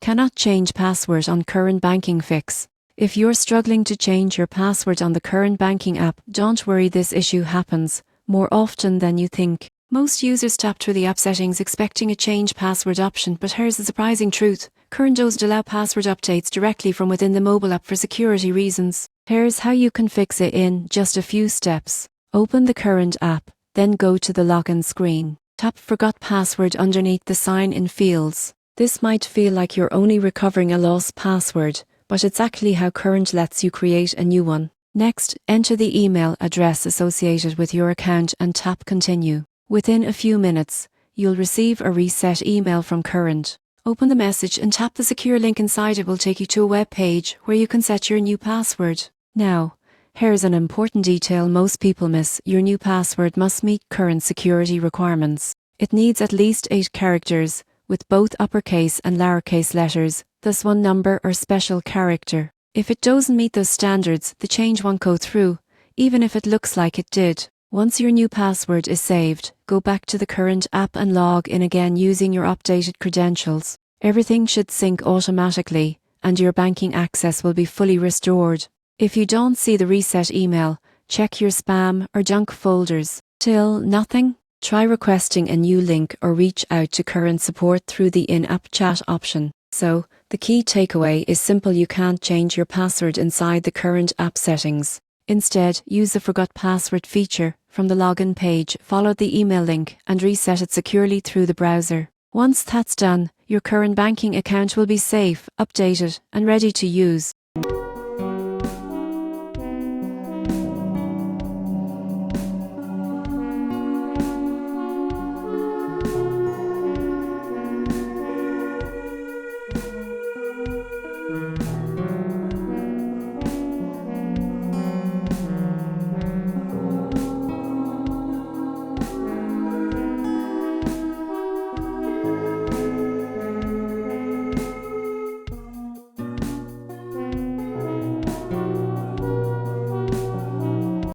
Cannot change password on current banking fix. If you're struggling to change your password on the current banking app, don't worry, this issue happens more often than you think. Most users tap through the app settings expecting a change password option, but here's the surprising truth. Current doesn't allow password updates directly from within the mobile app for security reasons. Here's how you can fix it in just a few steps. Open the current app, then go to the login screen. Tap Forgot Password underneath the sign-in fields. This might feel like you're only recovering a lost password, but it's actually how Current lets you create a new one. Next, enter the email address associated with your account and tap Continue. Within a few minutes, you'll receive a reset email from Current. Open the message and tap the secure link inside. It will take you to a web page where you can set your new password. Now, here's an important detail most people miss. Your new password must meet current security requirements. It needs at least 8 characters, with both uppercase and lowercase letters, thus one number or special character. If it doesn't meet those standards, the change won't go through, even if it looks like it did. Once your new password is saved, go back to the Current app and log in again using your updated credentials. Everything should sync automatically, and your banking access will be fully restored. If you don't see the reset email, check your spam or junk folders. Still nothing? Try requesting a new link or reach out to Current support through the in-app chat option. So, the key takeaway is simple: you can't change your password inside the Current app settings. Instead, use the Forgot Password feature from the login page, follow the email link and reset it securely through the browser. Once that's done, your current banking account will be safe, updated and ready to use.